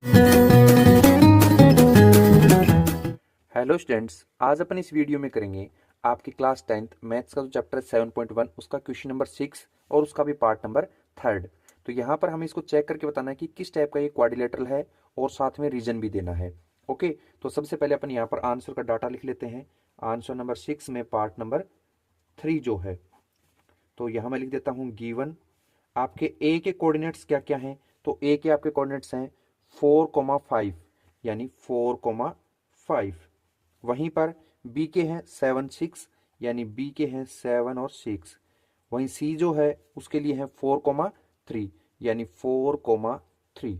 Hello students, आज अपन इस video में करेंगे आपकी क्लास 10th मैथ्स का जो चैप्टर 7.1 उसका क्वेश्चन नंबर 6 और उसका भी पार्ट नंबर 3। तो यहाँ पर हमें इसको चेक करके बताना है कि किस टाइप का ये क्वाड्रिलेटरल है और साथ में रीजन भी देना है। ओके, तो सबसे पहले अपन यहाँ पर आंसर का डाटा लिख लेते हैं। आंसर नंबर 6 में पार्ट नंबर 3 जो है, तो यहाँ मैं लिख देता हूँ गिवन। आपके ए के कोऑर्डिनेट्स क्या क्या हैं? तो ए के आपके कोऑर्डिनेट्स हैं 4,5 यानी 4,5। वहीं पर बी के हैं 7, 6 यानी बी के हैं 7 और 6। वहीं सी जो है उसके लिए है 4,3 यानी 4,3।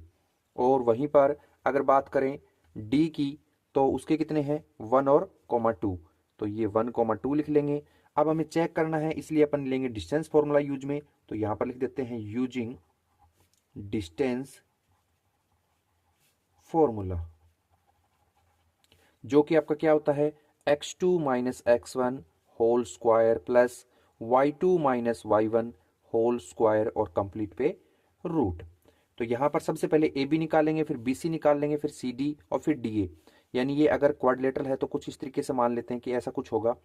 और वहीं पर अगर बात करें डी की, तो उसके कितने हैं 1 और 2। तो ये 1,2 लिख लेंगे। अब हमें चेक करना है, इसलिए अपन लेंगे डिस्टेंस फॉर्मूला यूज में। तो यहां पर लिख देते हैं यूजिंग डिस्टेंस फॉर्मूला, जो कि आपका क्या होता है x2 minus x1 whole square plus y2 minus y1 whole square और कंप्लीट पे रूट। तो यहां पर सबसे पहले ए बी निकालेंगे, फिर बी सी निकाल लेंगे, फिर सी डी और फिर डी ए। यानी ये अगर क्वाड्रिलेटरल है तो कुछ इस तरीके से मान लेते हैं कि ऐसा कुछ होगा।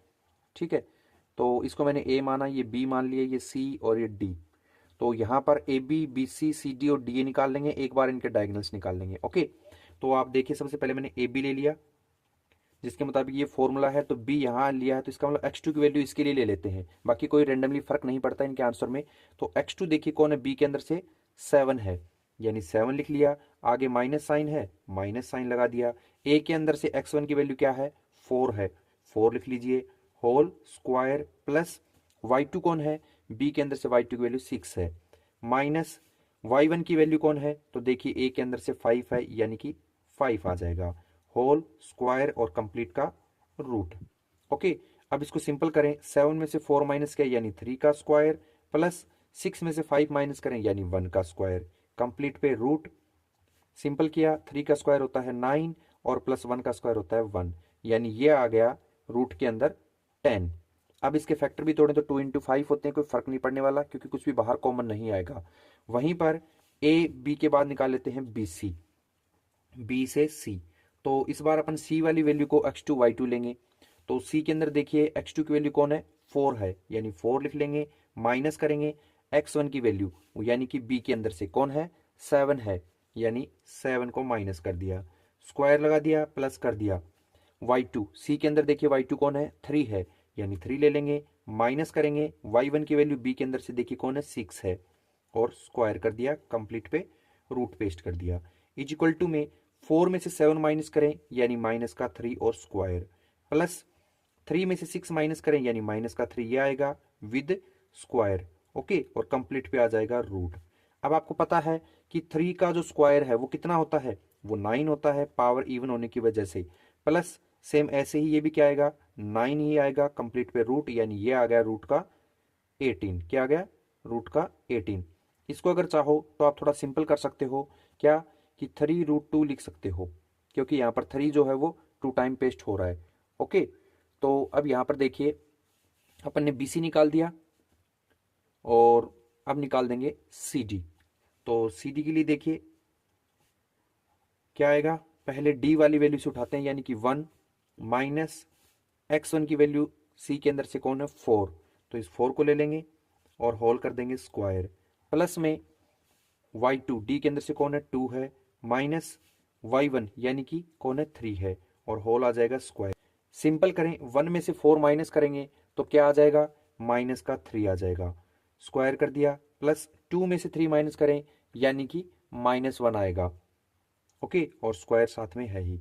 ठीक है, तो इसको मैंने ए माना, ये बी मान लिया, ये सी और ये डी। तो यहाँ पर A B B C C D और डी ए निकाल लेंगे, एक बार इनके डायगोनल्स निकाल लेंगे। ओके, तो आप देखिए सबसे पहले मैंने ए बी ले लिया, जिसके मुताबिक ये फॉर्मूला है, तो बी यहाँ लिया है, तो इसका मतलब x2 की वैल्यू इसके लिए ले लेते हैं। बाकी कोई रेंडमली फर्क नहीं पड़ता इनके आंसर में। तो x2 देखिए कौन है, बी के अंदर से 7 है, यानी 7 लिख लिया। आगे माइनस साइन है, माइनस साइन लगा दिया। ए के अंदर से x1 की वैल्यू क्या है, 4 है, 4 लिख लीजिए होल स्क्वायर प्लस y2 कौन है, बी के अंदर से y2 की वैल्यू 6 है, माइनस y1 की वैल्यू कौन है, तो देखिए ए के अंदर से 5 है, यानी कि 5 आ जाएगा होल स्क्वायर और कंप्लीट का रूट। ओके, अब इसको सिंपल करें, 7 में से 4 माइनस किया यानी 3 का स्क्वायर प्लस 6 में से 5 माइनस करें यानी 1 का स्क्वायर, कंप्लीट पे रूट। सिंपल किया, 3 का स्क्वायर होता है 9 और प्लस 1 का स्क्वायर होता है 1, यानी ये आ गया रूट के अंदर 10। अब इसके फैक्टर भी तोड़ें तो 2 इंटू 5 होते हैं, कोई फर्क नहीं पड़ने वाला क्योंकि कुछ भी बाहर कॉमन नहीं आएगा। वहीं पर ए बी के बाद निकाल लेते हैं बी सी, बी से सी। तो इस बार अपन सी वाली वैल्यू को x2 y2 लेंगे। तो सी के अंदर देखिए x2 की वैल्यू कौन है, 4 है, यानी 4 लिख लेंगे। माइनस करेंगे x1 की वैल्यू, यानी कि बी के अंदर से कौन है, 7 है, यानी 7 को माइनस कर दिया, स्क्वायर लगा दिया, प्लस कर दिया। y2 सी के अंदर देखिए y2 कौन है, 3 है, यानी 3 ले लेंगे। माइनस करेंगे y1 की वैल्यू बी के अंदर से देखिए कौन है, 6 है, और स्क्वायर कर दिया, कंप्लीट पे रूट पेस्ट कर दिया। इज इक्वल टू में 4 में से 7 माइनस करें यानी माइनस का 3 और स्क्वायर, प्लस 3 में से 6 माइनस करें यानी माइनस का 3, ये आएगा विद स्क्वायर। ओके, और कंप्लीट पे आ जाएगा रूट। अब आपको पता है कि 3 का जो स्क्वायर है वो कितना होता है, वो 9 होता है, पावर इवन होने की वजह से। प्लस सेम ऐसे ही ये भी क्या आएगा, 9 ही आएगा, कंप्लीट पे रूट, यानी ये आ गया रूट का 18। क्या आ गया, रूट का 18। इसको अगर चाहो तो आप थोड़ा सिंपल कर सकते हो, क्या कि 3√2 लिख सकते हो, क्योंकि यहाँ पर 3 जो है वो 2 टाइम पेस्ट हो रहा है। ओके, तो अब यहाँ पर देखिए अपन ने BC निकाल दिया और अब निकाल देंगे CD। तो CD के लिए देखिए क्या आएगा, पहले D वाली वैल्यू से उठाते हैं, यानी कि 1 माइनस x1 की वैल्यू C के अंदर से कौन है, 4, तो इस 4 को ले लेंगे और होल कर देंगे स्क्वायर, प्लस में y2 डी के अंदर से कौन है, 2 है, माइनस y1 यानी कि कौन है, 3 है, और होल आ जाएगा स्क्वायर। सिंपल करें, 1 में से 4 माइनस करेंगे तो क्या आ जाएगा, माइनस का 3 आ जाएगा, स्क्वायर कर दिया, प्लस 2 में से 3 माइनस करें यानी कि -1 आएगा। ओके, और स्क्वायर साथ में है ही,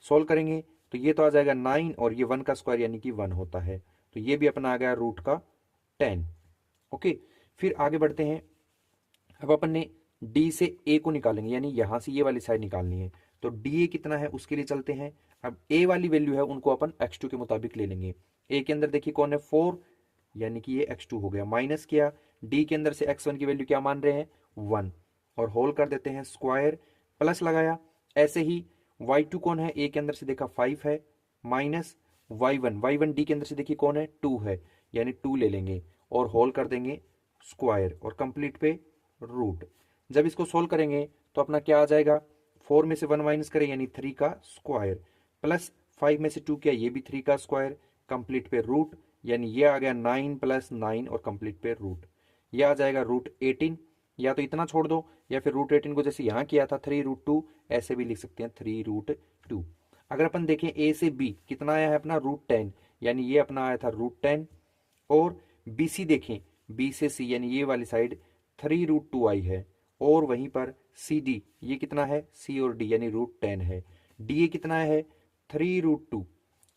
सोल्व करेंगे तो ये तो आ जाएगा 9 और ये 1 का स्क्वायर यानी कि 1 होता है, तो ये भी अपना आ गया रूट का 10। ओके, फिर आगे बढ़ते हैं। अब अपन ने डी से ए को निकालेंगे, यानी यहां से ये वाली साइड निकालनी है, तो डी ए कितना है उसके लिए चलते हैं। अब ए वाली वैल्यू है उनको अपन x2 के मुताबिक ले लेंगे। ए के अंदर देखिए कौन है, 4, यानी कि ये x2 हो गया, माइनस किया, डी के अंदर से x1 की वैल्यू क्या मान रहे हैं, 1, और होल कर देते हैं स्क्वायर, प्लस लगाया। ऐसे ही y2 कौन है, ए के अंदर से देखा 5 है, माइनस y1 डी के अंदर से देखिए कौन है, 2 है, यानी 2 ले लेंगे और होल कर देंगे स्क्वायर और कंप्लीट पे रूट। जब इसको सोल्व करेंगे तो अपना क्या आ जाएगा, 4 में से 1 माइनस करें यानी 3 का स्क्वायर, प्लस 5 में से 2 किया ये भी 3 का स्क्वायर, कंप्लीट पे रूट, यानी ये आ गया 9 प्लस 9 और कंप्लीट पे रूट, ये आ जाएगा √18। या तो इतना छोड़ दो या फिर √18 को जैसे यहाँ किया था 3√2 ऐसे भी लिख सकते हैं 3√2। अगर अपन देखें ए से बी कितना आया है अपना √10, यानी ये अपना आया था √10। और बी सी देखें, बी से सी यानी ये वाली साइड 3√2 आई है। और वहीं पर सी डी ये कितना है, सी और डी यानी √10 है। डी ए कितना है 3√2।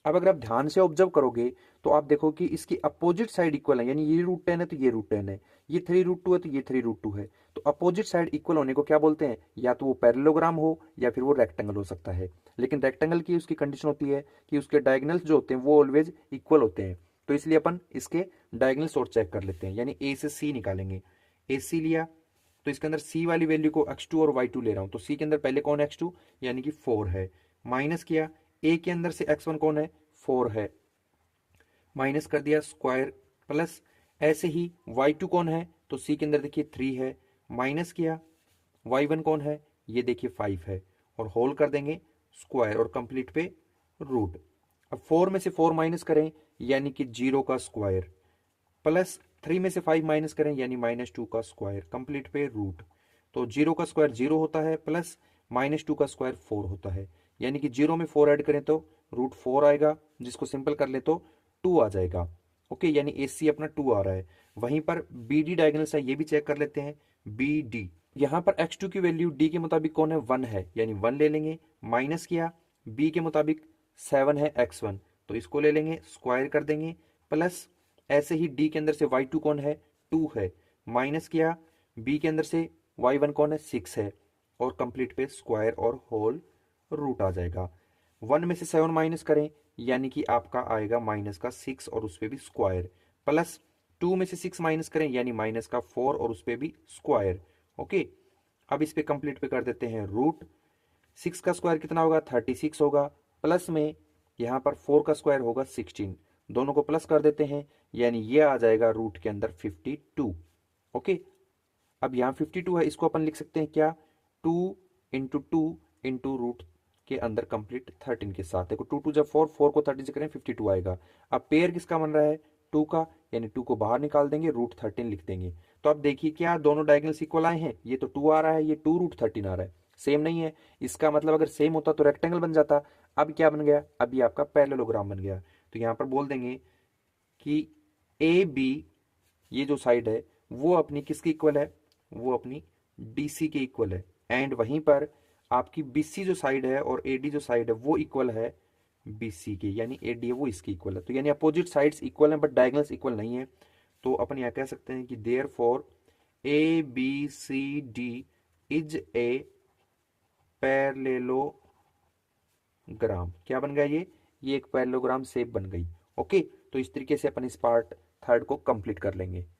अब अगर आप ध्यान से ऑब्जर्व करोगे तो आप देखो कि इसकी अपोजिट साइड इक्वल है, यानी ये √10 है तो ये √10 है, ये 3√2 है तो ये 3√2 है। तो अपोजिट साइड इक्वल होने को क्या बोलते हैं, या तो वो पैरेललोग्राम हो या फिर वो रेक्टेंगल हो सकता है। लेकिन रेक्टेंगल की उसकी कंडीशन होती है कि उसके डायगोनल्स जो होते हैं वो ऑलवेज इक्वल होते हैं। तो इसलिए अपन इसके डायगोनल्स और चेक कर लेते हैं, यानी ए से सी निकालेंगे। ए सी लिया तो इसके अंदर सी वाली वैल्यू को x2 और y2 ले रहा हूं, तो सी के अंदर पहले कौन है x2 यानी कि 4 है, माइनस किया ए के अंदर से x1 कौन है 4 है, माइनस कर दिया स्क्वायर, प्लस ऐसे ही y2 कौन है तो सी के अंदर देखिए 3 है, माइनस किया y1 कौन है ये देखिए 5 है, और होल कर देंगे स्क्वायर और कंप्लीट पे रूट। अब 4 में से 4 माइनस करें यानी कि 0 का स्क्वायर, प्लस 3 में से 5 माइनस करें यानी -2 का स्क्वायर, कंप्लीट पे रूट। तो 0 का स्क्वायर 0 होता है, प्लस -2 का स्क्वायर 4 होता है, यानी कि 0 में 4 ऐड करें तो √4 आएगा, जिसको सिंपल कर ले तो 2 आ जाएगा। ओके, यानी ए सी अपना 2 आ रहा है। वहीं पर बी डी डायगोनल्स है, ये भी चेक कर लेते हैं। बी डी यहाँ पर x2 की वैल्यू डी के मुताबिक कौन है 1 है, यानी 1 ले लेंगे, माइनस किया बी के मुताबिक 7 है x1 तो इसको ले लेंगे स्क्वायर कर देंगे, प्लस ऐसे ही डी के अंदर से y2 कौन है 2 है, माइनस किया बी के अंदर से y1 कौन है 6 है, और कंप्लीट पे स्क्वायर और होल रूट आ जाएगा। 1 में से 7 माइनस करें यानी कि आपका आएगा माइनस का 6 और उस पर भी स्क्वायर, प्लस 2 में से 6 माइनस करें यानी माइनस का 4 और उस पर भी स्क्वायर। ओके, अब इस पे कंप्लीट पे कर देते हैं रूट। 6 का स्क्वायर कितना होगा 36 होगा, प्लस में यहाँ पर 4 का स्क्वायर होगा 16, दोनों को प्लस कर देते हैं यानी ये आ जाएगा रूट के अंदर 52। ओके, अब यहाँ 52 है, इसको अपन लिख सकते हैं क्या 2 इंटू 2 इंटू रूट के अंदर कंप्लीट 13 के साथ। देखो 2 2 जब 4, 4 को 13 से करें 52 आएगा। अब पेयर किसका बन रहा है 2 का, यानी 2 को बाहर निकाल देंगे √13 लिख देंगे। तो अब देखिए क्या दोनों डायगोनल्स इक्वल आए हैं, ये तो 2 आ रहा है, ये 2√13 आ रहा है, सेम नहीं है। इसका मतलब अगर सेम होता तो रेक्टेंगल बन जाता। अब क्या बन गया, अभी आपका पैरेललोग्राम बन गया। तो यहाँ पर बोल देंगे कि ए बी ये जो साइड है वो अपनी किसकी इक्वल है, वो अपनी डीसी के इक्वल है, एंड वहीं पर आपकी बीसी जो साइड है और एडी जो साइड है वो इक्वल है बीसी के, यानी एडी है वो इसकी इक्वल है। तो यानी अपोजिट साइड्स इक्वल हैं बट डायगोनल्स इक्वल नहीं है। तो अपन यहाँ कह सकते हैं कि therefore A B C D is a parallelogram. क्या बन गया ये एक पैरेललोग्राम शेप बन गई। ओके, तो इस तरीके से अपन इस पार्ट थर्ड को कंप्लीट कर लेंगे।